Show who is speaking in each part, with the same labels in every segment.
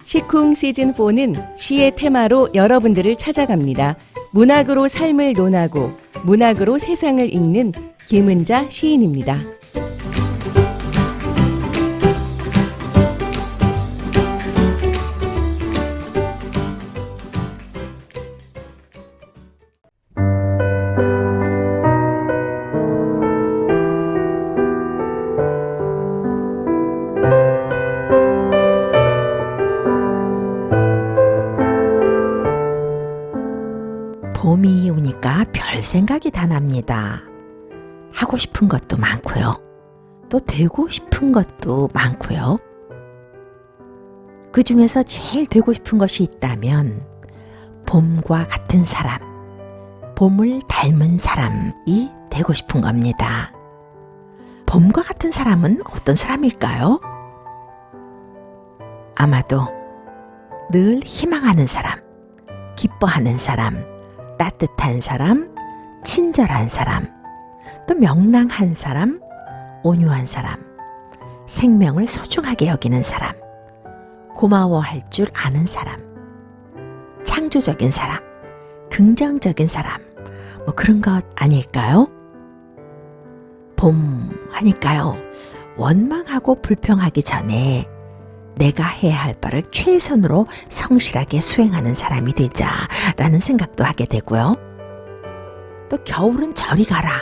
Speaker 1: 시쿵 시즌4는 시의 테마로 여러분들을 찾아갑니다. 문학으로 삶을 논하고 문학으로 세상을 읽는 김은자 시인입니다.
Speaker 2: 봄이 오니까 별 생각이 다 납니다. 하고 싶은 것도 많고요. 또 되고 싶은 것도 많고요. 그 중에서 제일 되고 싶은 것이 있다면 봄과 같은 사람, 봄을 닮은 사람이 되고 싶은 겁니다. 봄과 같은 사람은 어떤 사람일까요? 아마도 늘 희망하는 사람, 기뻐하는 사람, 따뜻한 사람, 친절한 사람, 또 명랑한 사람, 온유한 사람, 생명을 소중하게 여기는 사람, 고마워할 줄 아는 사람, 창조적인 사람, 긍정적인 사람, 뭐 그런 것 아닐까요? 봄 하니까요, 원망하고 불평하기 전에 내가 해야 할 바를 최선으로 성실하게 수행하는 사람이 되자라는 생각도 하게 되고요. 또 겨울은 저리 가라.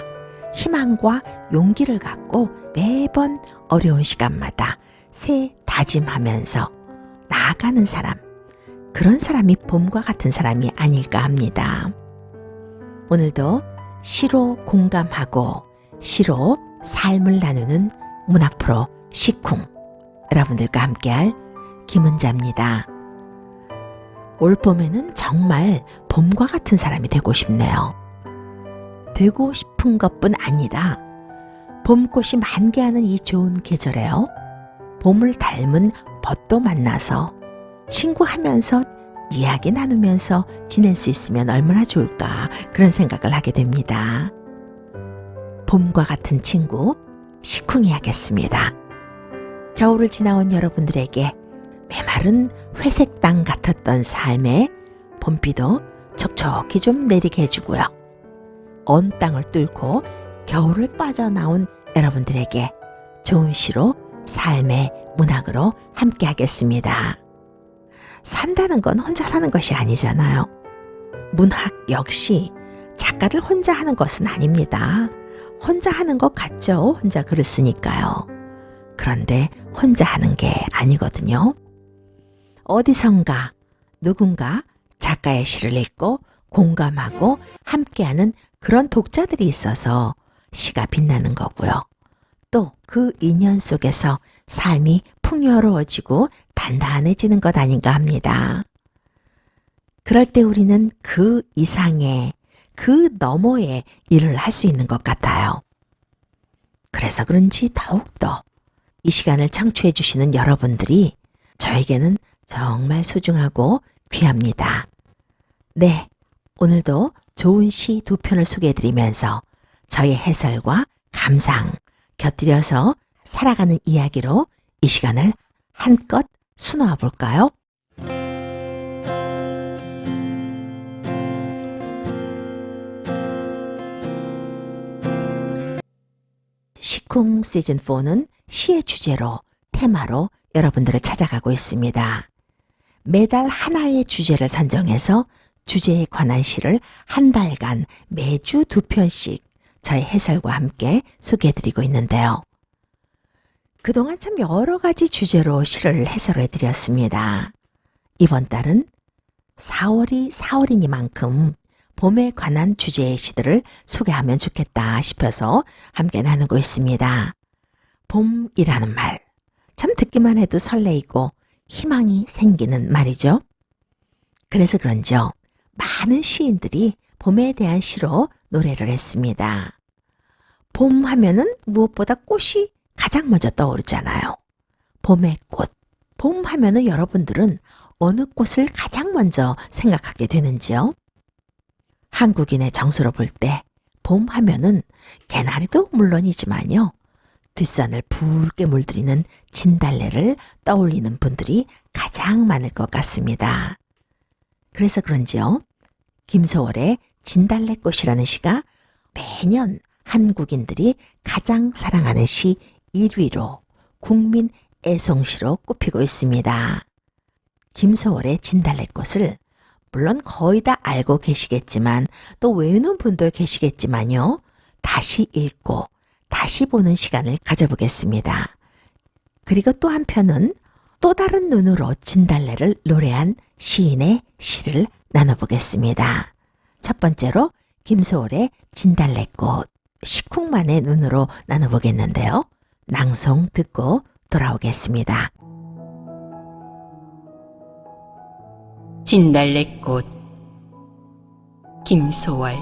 Speaker 2: 희망과 용기를 갖고 매번 어려운 시간마다 새 다짐하면서 나아가는 사람, 그런 사람이 봄과 같은 사람이 아닐까 합니다. 오늘도 시로 공감하고 시로 삶을 나누는 문학 프로 시쿵, 여러분들과 함께할 김은자입니다. 올 봄에는 정말 봄과 같은 사람이 되고 싶네요. 되고 싶은 것뿐 아니라 봄꽃이 만개하는 이 좋은 계절에요. 봄을 닮은 벗도 만나서 친구하면서 이야기 나누면서 지낼 수 있으면 얼마나 좋을까, 그런 생각을 하게 됩니다. 봄과 같은 친구 시쿵이 하겠습니다. 겨울을 지나온 여러분들에게 메마른 회색 땅 같았던 삶에 봄비도 촉촉히 좀 내리게 해주고요. 언 땅을 뚫고 겨울을 빠져나온 여러분들에게 좋은 시로 삶의 문학으로 함께 하겠습니다. 산다는 건 혼자 사는 것이 아니잖아요. 문학 역시 작가를 혼자 하는 것은 아닙니다. 혼자 하는 것 같죠? 혼자 글을 쓰니까요. 그런데 혼자 하는 게 아니거든요. 어디선가 누군가 작가의 시를 읽고 공감하고 함께하는 그런 독자들이 있어서 시가 빛나는 거고요. 또 그 인연 속에서 삶이 풍요로워지고 단단해지는 것 아닌가 합니다. 그럴 때 우리는 그 이상의, 그 너머의 일을 할 수 있는 것 같아요. 그래서 그런지 더욱더 이 시간을 청취해 주시는 여러분들이 저에게는 정말 소중하고 귀합니다. 네, 오늘도 좋은 시 두 편을 소개해 드리면서 저의 해설과 감상 곁들여서 살아가는 이야기로 이 시간을 한껏 수놓아 볼까요? 시쿵 시즌4는 시의 주제로, 테마로 여러분들을 찾아가고 있습니다. 매달 하나의 주제를 선정해서 주제에 관한 시를 한 달간 매주 두 편씩 저의 해설과 함께 소개해드리고 있는데요. 그동안 참 여러 가지 주제로 시를 해설해드렸습니다. 이번 달은 4월이 4월이니만큼 봄에 관한 주제의 시들을 소개하면 좋겠다 싶어서 함께 나누고 있습니다. 봄이라는 말, 참 듣기만 해도 설레이고 희망이 생기는 말이죠. 그래서 그런지요, 많은 시인들이 봄에 대한 시로 노래를 했습니다. 봄 하면은 무엇보다 꽃이 가장 먼저 떠오르잖아요. 봄의 꽃. 봄 하면은 여러분들은 어느 꽃을 가장 먼저 생각하게 되는지요? 한국인의 정서로 볼 때 봄 하면은 개나리도 물론이지만요, 뒷산을 붉게 물들이는 진달래를 떠올리는 분들이 가장 많을 것 같습니다. 그래서 그런지요, 김소월의 진달래꽃이라는 시가 매년 한국인들이 가장 사랑하는 시 1위로 국민 애송시로 꼽히고 있습니다. 김소월의 진달래꽃을 물론 거의 다 알고 계시겠지만 또 외우는 분도 계시겠지만요. 다시 읽고 다시 보는 시간을 가져보겠습니다. 그리고 또 한편은 또 다른 눈으로 진달래를 노래한 시인의 시를 나눠보겠습니다. 첫 번째로 김소월의 진달래꽃 식쿵만의 눈으로 나눠보겠는데요. 낭송 듣고 돌아오겠습니다.
Speaker 3: 진달래꽃 김소월.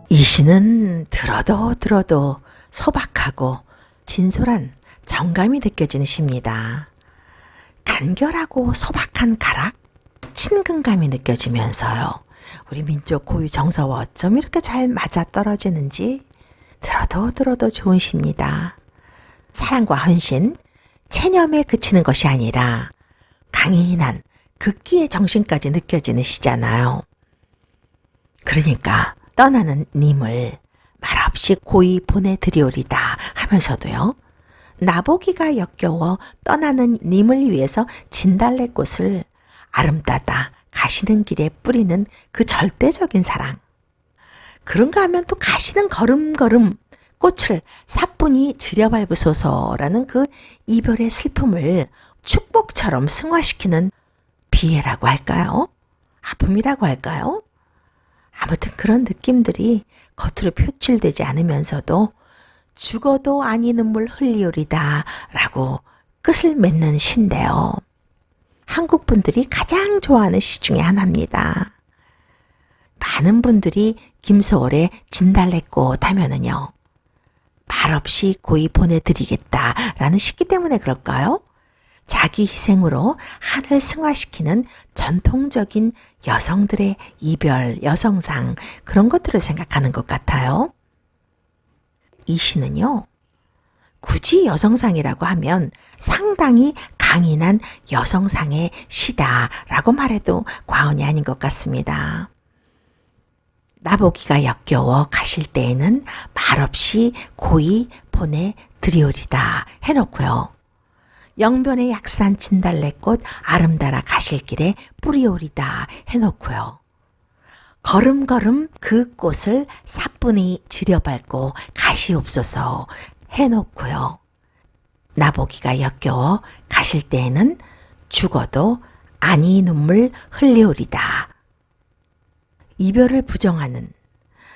Speaker 2: 이 시는 들어도 소박하고 진솔한 정감이 느껴지는 시입니다. 간결하고 소박한 가락, 친근감이 느껴지면서요. 우리 민족 고유 정서와 어쩜 이렇게 잘 맞아떨어지는지 들어도 좋은 시입니다. 사랑과 헌신, 체념에 그치는 것이 아니라 강인한 극기의 정신까지 느껴지는 시잖아요. 그러니까 떠나는 님을 말없이 고이 보내드리오리다 하면서도요. 나보기가 역겨워 떠나는 님을 위해서 진달래꽃을 아름다다 가시는 길에 뿌리는 그 절대적인 사랑. 그런가 하면 또 가시는 걸음걸음 꽃을 사뿐히 들여밟으소서라는 그 이별의 슬픔을 축복처럼 승화시키는 비애라고 할까요? 아픔이라고 할까요? 아무튼 그런 느낌들이 겉으로 표출되지 않으면서도 죽어도 아니 눈물 흘리오리다 라고 끝을 맺는 시인데요. 한국 분들이 가장 좋아하는 시 중에 하나입니다. 많은 분들이 김소월의 진달래꽃 하면은요, 말없이 고이 보내드리겠다라는 시기 때문에 그럴까요? 자기 희생으로 한을 승화시키는 전통적인 여성들의 이별, 여성상 그런 것들을 생각하는 것 같아요. 이 시는요, 굳이 여성상이라고 하면 상당히 강인한 여성상의 시다라고 말해도 과언이 아닌 것 같습니다. 나보기가 역겨워 가실 때에는 말없이 고이 보내드리오리다 해놓고요. 영변의 약산 진달래꽃 아름다라 가실 길에 뿌리오리다 해놓고요. 걸음걸음 그 꽃을 사뿐히 들여밟고 가시옵소서 해놓고요. 나보기가 역겨워 가실 때에는 죽어도 아니 눈물 흘리오리다. 이별을 부정하는,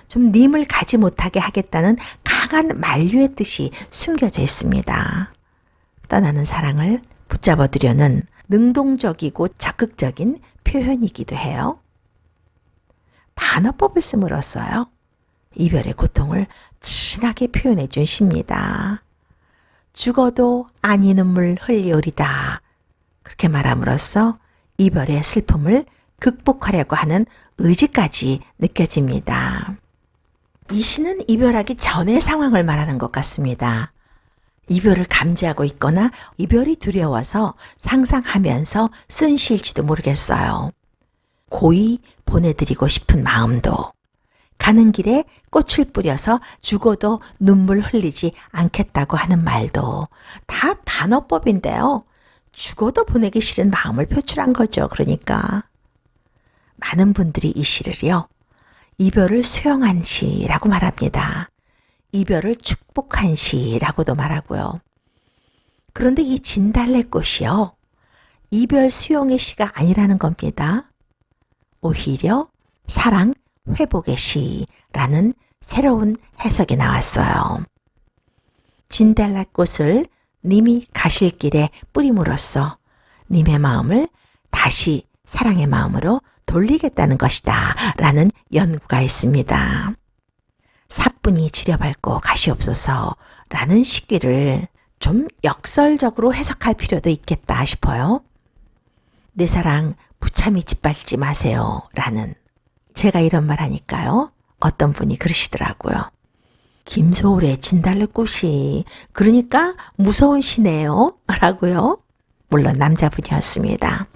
Speaker 2: 좀 님을 가지 못하게 하겠다는 강한 만류의 뜻이 숨겨져 있습니다. 떠나는 사랑을 붙잡아두려는 능동적이고 적극적인 표현이기도 해요. 반어법을 씀으로써요. 이별의 고통을 진하게 표현해 준 시입니다. 죽어도 아니 눈물 흘리오리다. 그렇게 말함으로써 이별의 슬픔을 극복하려고 하는 의지까지 느껴집니다. 이 시는 이별하기 전의 상황을 말하는 것 같습니다. 이별을 감지하고 있거나 이별이 두려워서 상상하면서 쓴 시일지도 모르겠어요. 고이 보내드리고 싶은 마음도, 가는 길에 꽃을 뿌려서 죽어도 눈물 흘리지 않겠다고 하는 말도 다 반어법인데요. 죽어도 보내기 싫은 마음을 표출한 거죠. 그러니까 많은 분들이 이 시를요, 이별을 수용한 시라고 말합니다. 이별을 축복한 시라고도 말하고요. 그런데 이 진달래꽃이요, 이별 수용의 시가 아니라는 겁니다. 오히려 사랑 회복의 시라는 새로운 해석이 나왔어요. 진달래꽃을 님이 가실 길에 뿌림으로써 님의 마음을 다시 사랑의 마음으로 돌리겠다는 것이다 라는 연구가 있습니다. 사뿐히 지려밟고 가시옵소서 라는 시귀를 좀 역설적으로 해석할 필요도 있겠다 싶어요. 내 사랑 무참히 짓밟지 마세요 라는, 제가 이런 말 하니까요, 어떤 분이 그러시더라고요. 김소울의 진달래꽃이 그러니까 무서운 시네요 라고요. 물론 남자분이었습니다.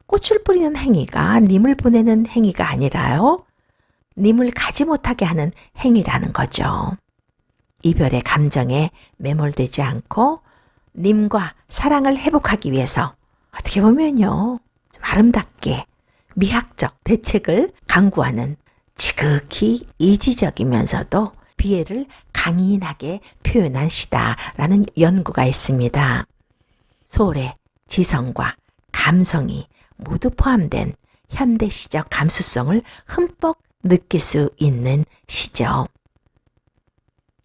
Speaker 2: 꽃을 뿌리는 행위가 님을 보내는 행위가 아니라요, 님을 가지 못하게 하는 행위라는 거죠. 이별의 감정에 매몰되지 않고 님과 사랑을 회복하기 위해서 어떻게 보면요, 좀 아름답게 미학적 대책을 강구하는 지극히 이지적이면서도 비애를 강인하게 표현한 시다라는 연구가 있습니다. 소울의 지성과 감성이 모두 포함된 현대시적 감수성을 흠뻑 느낄 수 있는 시죠.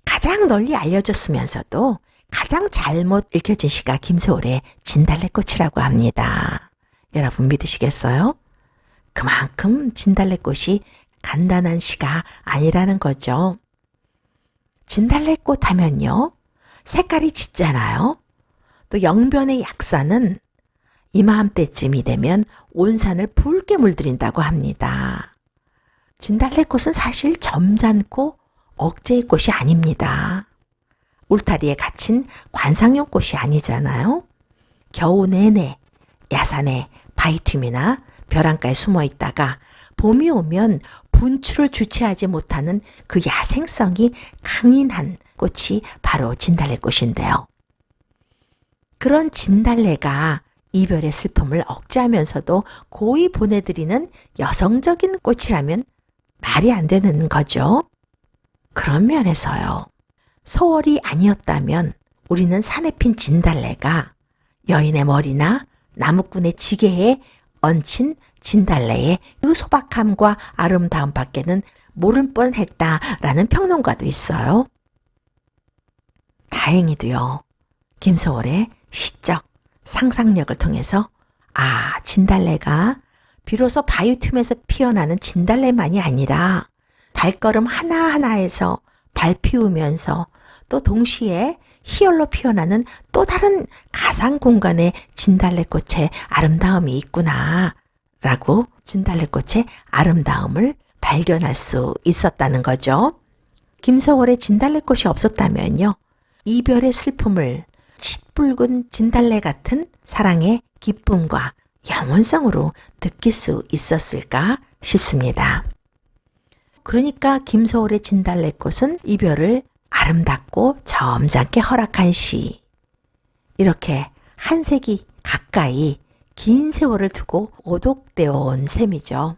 Speaker 2: 가장 널리 알려졌으면서도 가장 잘못 읽혀진 시가 김소울의 진달래꽃이라고 합니다. 여러분 믿으시겠어요? 그만큼 진달래꽃이 간단한 시가 아니라는 거죠. 진달래꽃 하면요, 색깔이 짙잖아요. 또 영변의 약사는 이맘때쯤이 되면 온 산을 붉게 물들인다고 합니다. 진달래꽃은 사실 점잖고 억제의 꽃이 아닙니다. 울타리에 갇힌 관상용 꽃이 아니잖아요. 겨우 내내 야산의 바위틈이나 벼랑가에 숨어 있다가 봄이 오면 분출을 주체하지 못하는 그 야생성이 강인한 꽃이 바로 진달래꽃인데요. 그런 진달래가 이별의 슬픔을 억제하면서도 고이 보내드리는 여성적인 꽃이라면 말이 안 되는 거죠. 그런 면에서요, 소월이 아니었다면 우리는 산에 핀 진달래가 여인의 머리나 나무꾼의 지게에 얹힌 진달래의 그 소박함과 아름다움 밖에는 모를 뻔했다라는 평론가도 있어요. 다행히도요, 김소월의 시적 상상력을 통해서 진달래가 비로소 바위틈에서 피어나는 진달래만이 아니라 발걸음 하나하나에서 밟히우면서 또 동시에 희열로 피어나는 또 다른 가상 공간의 진달래꽃의 아름다움이 있구나 라고 진달래꽃의 아름다움을 발견할 수 있었다는 거죠. 김소월의 진달래꽃이 없었다면요, 이별의 슬픔을 짙붉은 진달래 같은 사랑의 기쁨과 영원성으로 느낄 수 있었을까 싶습니다. 그러니까 김소월의 진달래꽃은 이별을 아름답고 점잖게 허락한 시. 이렇게 한 세기 가까이 긴 세월을 두고 오독되어 온 셈이죠.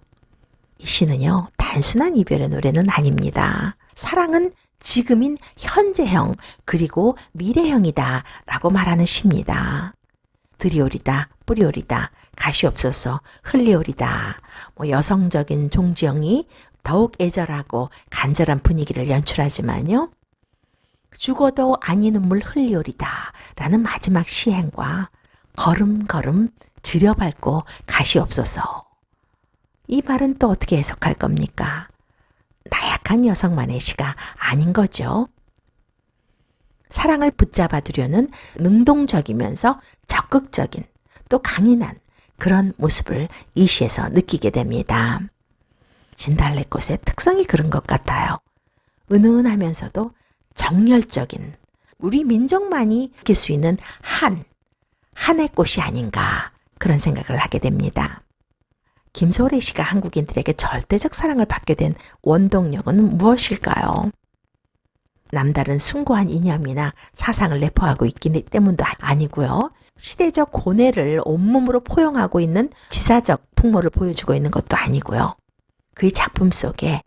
Speaker 2: 이 시는요, 단순한 이별의 노래는 아닙니다. 사랑은 지금인 현재형 그리고 미래형이다 라고 말하는 시입니다. 들이오리다, 뿌리오리다, 가시옵소서, 흘리오리다. 여성적인 종지형이 더욱 애절하고 간절한 분위기를 연출하지만요, 죽어도 아니 눈물 흘리오리다 라는 마지막 시행과 걸음걸음 들여밟고 가시옵소서. 이 말은 또 어떻게 해석할 겁니까? 나약한 여성만의 시가 아닌 거죠. 사랑을 붙잡아두려는 능동적이면서 적극적인 또 강인한 그런 모습을 이 시에서 느끼게 됩니다. 진달래꽃의 특성이 그런 것 같아요. 은은하면서도 정열적인, 우리 민족만이 느낄 수 있는 한의 꽃이 아닌가, 그런 생각을 하게 됩니다. 김소월의 시가 한국인들에게 절대적 사랑을 받게 된 원동력은 무엇일까요? 남다른 숭고한 이념이나 사상을 내포하고 있기 때문도 아니고요. 시대적 고뇌를 온몸으로 포용하고 있는 지사적 풍모를 보여주고 있는 것도 아니고요. 그의 작품 속에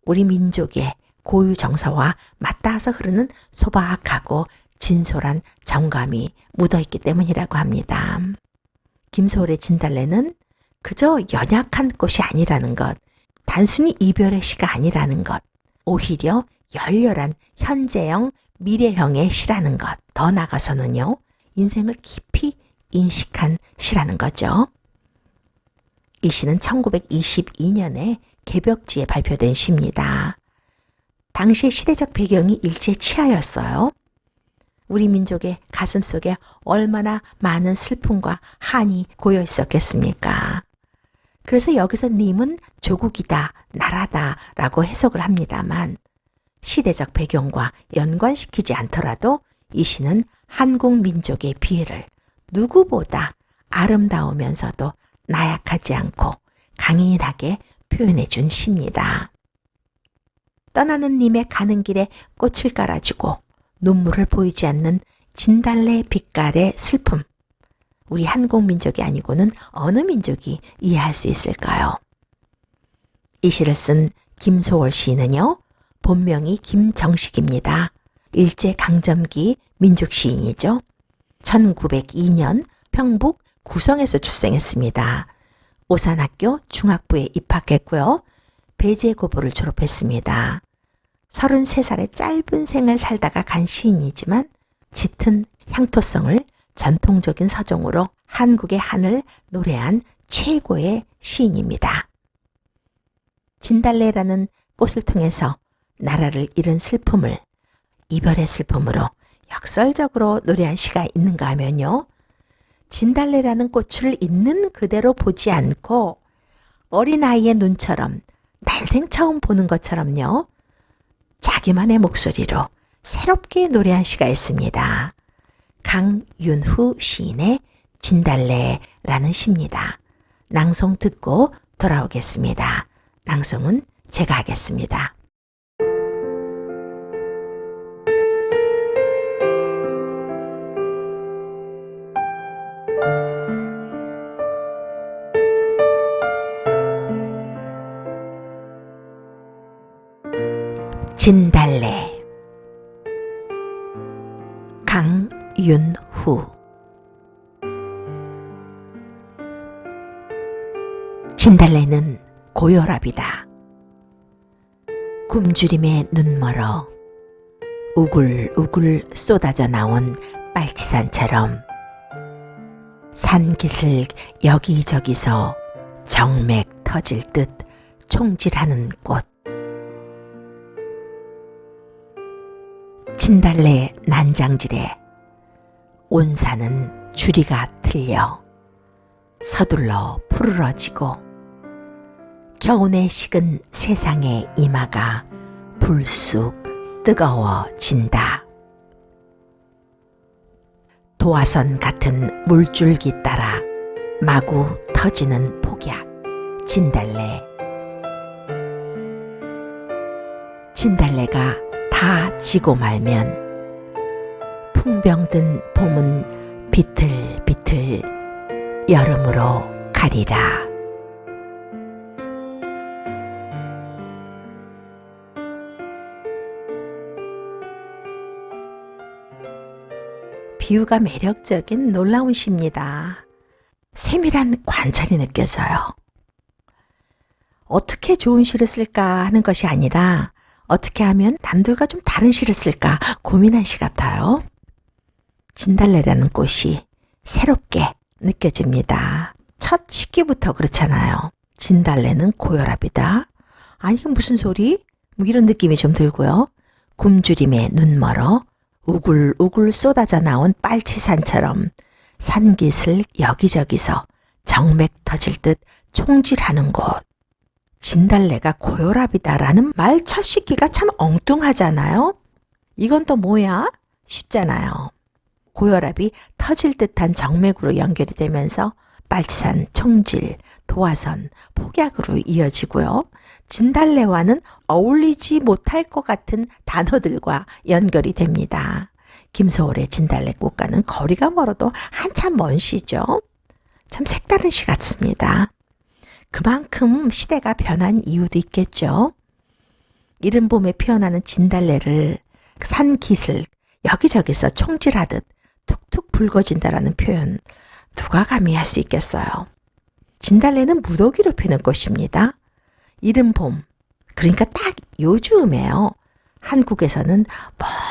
Speaker 2: 우리 민족의 고유 정서와 맞닿아서 흐르는 소박하고 진솔한 정감이 묻어있기 때문이라고 합니다. 김소월의 진달래는 그저 연약한 꽃이 아니라는 것, 단순히 이별의 시가 아니라는 것, 오히려 열렬한 현재형, 미래형의 시라는 것, 더 나아가서는요, 인생을 깊이 인식한 시라는 거죠. 이 시는 1922년에 개벽지에 발표된 시입니다. 당시의 시대적 배경이 일제 치하였어요. 우리 민족의 가슴 속에 얼마나 많은 슬픔과 한이 고여 있었겠습니까? 그래서 여기서 님은 조국이다, 나라다 라고 해석을 합니다만 시대적 배경과 연관시키지 않더라도 이 시는 한국 민족의 비애를 누구보다 아름다우면서도 나약하지 않고 강인하게 표현해 준 시입니다. 떠나는 님의 가는 길에 꽃을 깔아주고 눈물을 보이지 않는 진달래 빛깔의 슬픔. 우리 한국 민족이 아니고는 어느 민족이 이해할 수 있을까요? 이 시를 쓴 김소월 시인은요, 본명이 김정식입니다. 일제강점기 민족 시인이죠. 1902년 평북 구성에서 출생했습니다. 오산학교 중학부에 입학했고요. 배제고보를 졸업했습니다. 33살의 짧은 생을 살다가 간 시인이지만 짙은 향토성을 전통적인 서정으로 한국의 한을 노래한 최고의 시인입니다. 진달래라는 꽃을 통해서 나라를 잃은 슬픔을 이별의 슬픔으로 역설적으로 노래한 시가 있는가 하면요. 진달래라는 꽃을 있는 그대로 보지 않고 어린아이의 눈처럼 난생 처음 보는 것처럼요. 자기만의 목소리로 새롭게 노래한 시가 있습니다. 강윤후 시인의 진달래라는 시입니다. 낭송 듣고 돌아오겠습니다. 낭송은 제가 하겠습니다. 진달래 강윤후 진달래는 고혈압이다. 굶주림에 눈멀어 우글우글 쏟아져 나온 빨치산처럼 산기슭 여기저기서 정맥 터질 듯 총질하는 꽃. 진달래 난장질에 온 산은 주리가 틀려 서둘러 푸르러지고 겨우내 식은 세상의 이마가 불쑥 뜨거워진다. 도화선 같은 물줄기 따라 마구 터지는 폭약 진달래. 진달래가 다 지고 말면 풍병든 봄은 비틀비틀 여름으로 가리라. 비유가 매력적인 놀라운 시입니다. 세밀한 관찰이 느껴져요. 어떻게 좋은 시를 쓸까 하는 것이 아니라 어떻게 하면 남들과 좀 다른 시를 쓸까 고민한 시 같아요. 진달래라는 꽃이 새롭게 느껴집니다. 첫 식기부터 그렇잖아요. 진달래는 고혈압이다. 아니 이게 무슨 소리? 뭐 이런 느낌이 좀 들고요. 굶주림에 눈멀어 우글우글 쏟아져 나온 빨치산처럼 산기슭 여기저기서 정맥 터질 듯 총질하는 곳. 진달래가 고혈압이다라는 말 첫 씻기가 참 엉뚱하잖아요. 이건 또 뭐야? 쉽잖아요. 고혈압이 터질 듯한 정맥으로 연결이 되면서 빨치산, 총질, 도화선, 폭약으로 이어지고요. 진달래와는 어울리지 못할 것 같은 단어들과 연결이 됩니다. 김소월의 진달래 꽃과는 거리가 멀어도 한참 먼 시죠. 참 색다른 시 같습니다. 그만큼 시대가 변한 이유도 있겠죠. 이른 봄에 피어나는 진달래를 산기슭 여기저기서 총질하듯 툭툭 붉어진다라는 표현 누가 감히 할 수 있겠어요. 진달래는 무더기로 피는 꽃입니다. 이른 봄, 그러니까 딱 요즘에요. 한국에서는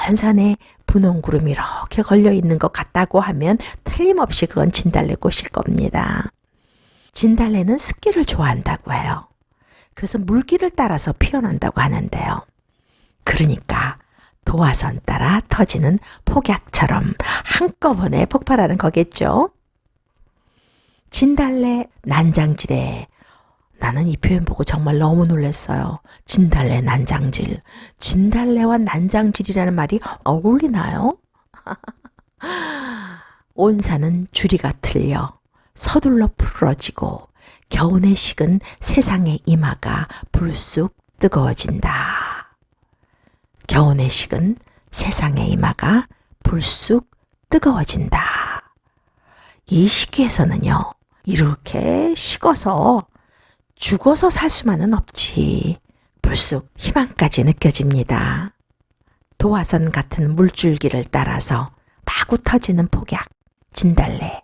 Speaker 2: 먼 산에 분홍구름이 이렇게 걸려있는 것 같다고 하면 틀림없이 그건 진달래꽃일 겁니다. 진달래는 습기를 좋아한다고 해요. 그래서 물기를 따라서 피어난다고 하는데요. 그러니까 도화선 따라 터지는 폭약처럼 한꺼번에 폭발하는 거겠죠. 진달래 난장질에 나는 이 표현 보고 정말 너무 놀랐어요. 진달래 난장질. 진달래와 난장질이라는 말이 어울리나요? 온산은 주리가 틀려 서둘러 푸르러지고 겨우내 식은 세상의 이마가 불쑥 뜨거워진다. 겨우내 식은 세상의 이마가 불쑥 뜨거워진다. 이 시기에서는요, 이렇게 식어서 죽어서 살 수만은 없지. 불쑥 희망까지 느껴집니다. 도화선 같은 물줄기를 따라서 마구 터지는 폭약, 진달래.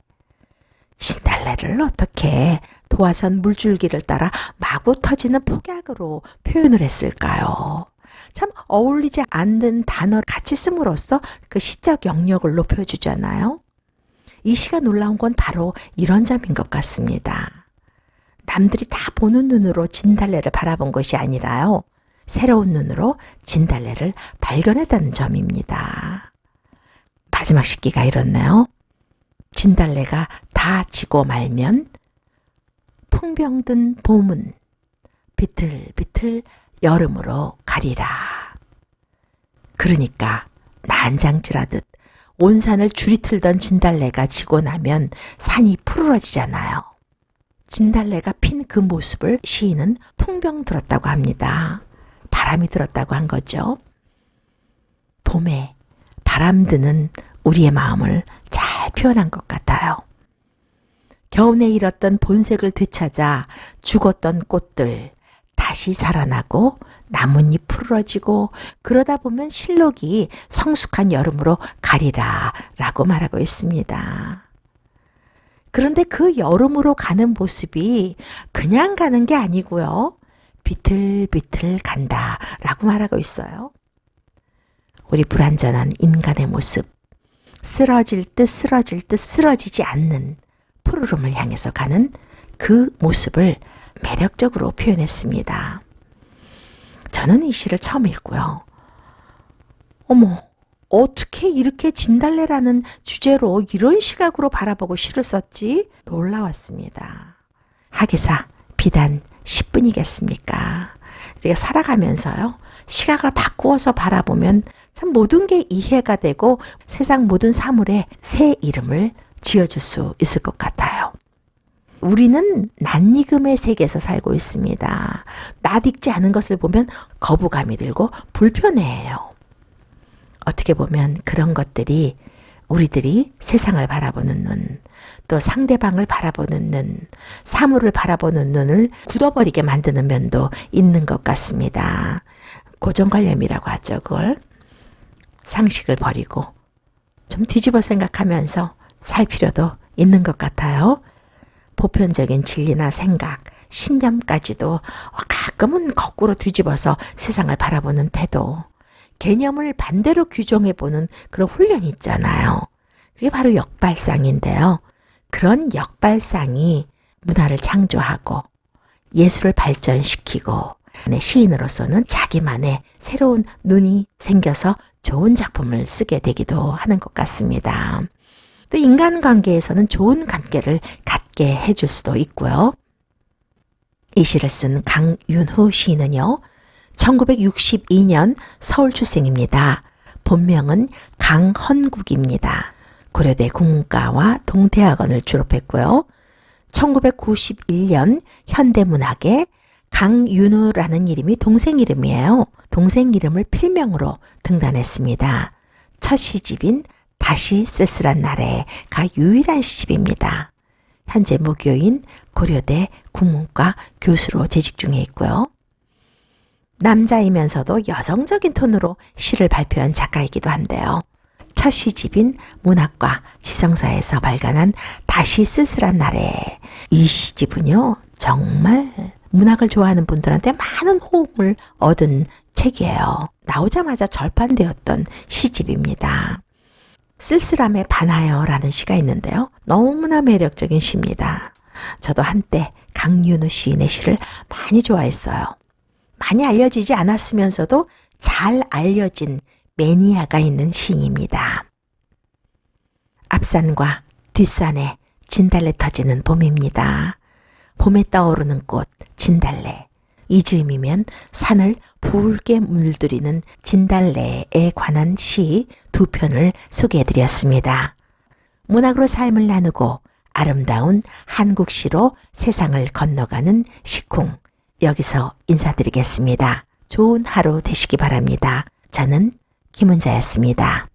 Speaker 2: 진달래를 어떻게 도화선 물줄기를 따라 마구 터지는 폭약으로 표현을 했을까요? 참 어울리지 않는 단어를 같이 씀으로써 그 시적 영역을 높여주잖아요. 이 시가 놀라운 건 바로 이런 점인 것 같습니다. 남들이 다 보는 눈으로 진달래를 바라본 것이 아니라요. 새로운 눈으로 진달래를 발견했다는 점입니다. 마지막 시기가 이렇네요. 진달래가 다 지고 말면 풍병든 봄은 비틀비틀 여름으로 가리라. 그러니까 난장질하듯 온 산을 줄이 틀던 진달래가 지고 나면 산이 푸르러지잖아요. 진달래가 핀 그 모습을 시인은 풍병 들었다고 합니다. 바람이 들었다고 한 거죠. 봄에 바람 드는 우리의 마음을 잘 표현한 것 같아요. 겨우내 잃었던 본색을 되찾아 죽었던 꽃들 다시 살아나고 나뭇잎 푸르러지고 그러다 보면 실록이 성숙한 여름으로 가리라 라고 말하고 있습니다. 그런데 그 여름으로 가는 모습이 그냥 가는 게 아니고요. 비틀비틀 간다 라고 말하고 있어요. 우리 불완전한 인간의 모습, 쓰러질 듯 쓰러지지 않는 푸르름을 향해서 가는 그 모습을 매력적으로 표현했습니다. 저는 이 시를 처음 읽고요. 어머, 어떻게 이렇게 진달래라는 주제로 이런 시각으로 바라보고 시를 썼지? 놀라웠습니다. 하기사 비단 10분이겠습니까? 우리가 살아가면서요. 시각을 바꾸어서 바라보면 참 모든 게 이해가 되고 세상 모든 사물에 새 이름을 지어줄 수 있을 것 같아요. 우리는 낯익음의 세계에서 살고 있습니다. 낯익지 않은 것을 보면 거부감이 들고 불편해해요. 어떻게 보면 그런 것들이 우리들이 세상을 바라보는 눈, 또 상대방을 바라보는 눈, 사물을 바라보는 눈을 굳어버리게 만드는 면도 있는 것 같습니다. 고정관념이라고 하죠. 그걸 상식을 버리고 좀 뒤집어 생각하면서 살 필요도 있는 것 같아요. 보편적인 진리나 생각, 신념까지도 가끔은 거꾸로 뒤집어서 세상을 바라보는 태도, 개념을 반대로 규정해보는 그런 훈련이 있잖아요. 그게 바로 역발상인데요. 그런 역발상이 문화를 창조하고 예술을 발전시키고 시인으로서는 자기만의 새로운 눈이 생겨서 좋은 작품을 쓰게 되기도 하는 것 같습니다. 또 인간관계에서는 좋은 관계를 갖게 해줄 수도 있고요. 이 시를 쓴 강윤후 시인은요. 1962년 서울 출생입니다. 본명은 강헌국입니다. 고려대 국문과와 동대학원을 졸업했고요. 1991년 현대문학에 강윤우라는 이름이 동생 이름이에요. 동생 이름을 필명으로 등단했습니다. 첫 시집인 다시 쓸쓸한 날에가 유일한 시집입니다. 현재 무교인 고려대 국문과 교수로 재직 중에 있고요. 남자이면서도 여성적인 톤으로 시를 발표한 작가이기도 한데요. 첫 시집인 문학과 지성사에서 발간한 다시 쓸쓸한 날에 이 시집은요. 정말 문학을 좋아하는 분들한테 많은 호응을 얻은 책이에요. 나오자마자 절판되었던 시집입니다. 쓸쓸함에 반하여 라는 시가 있는데요. 너무나 매력적인 시입니다. 저도 한때 강윤우 시인의 시를 많이 좋아했어요. 많이 알려지지 않았으면서도 잘 알려진 매니아가 있는 시인입니다. 앞산과 뒷산에 진달래 터지는 봄입니다. 봄에 떠오르는 꽃 진달래. 이 즈음이면 산을 붉게 물들이는 진달래에 관한 시 두 편을 소개해드렸습니다. 문학으로 삶을 나누고 아름다운 한국시로 세상을 건너가는 시쿵. 여기서 인사드리겠습니다. 좋은 하루 되시기 바랍니다. 저는 김은자였습니다.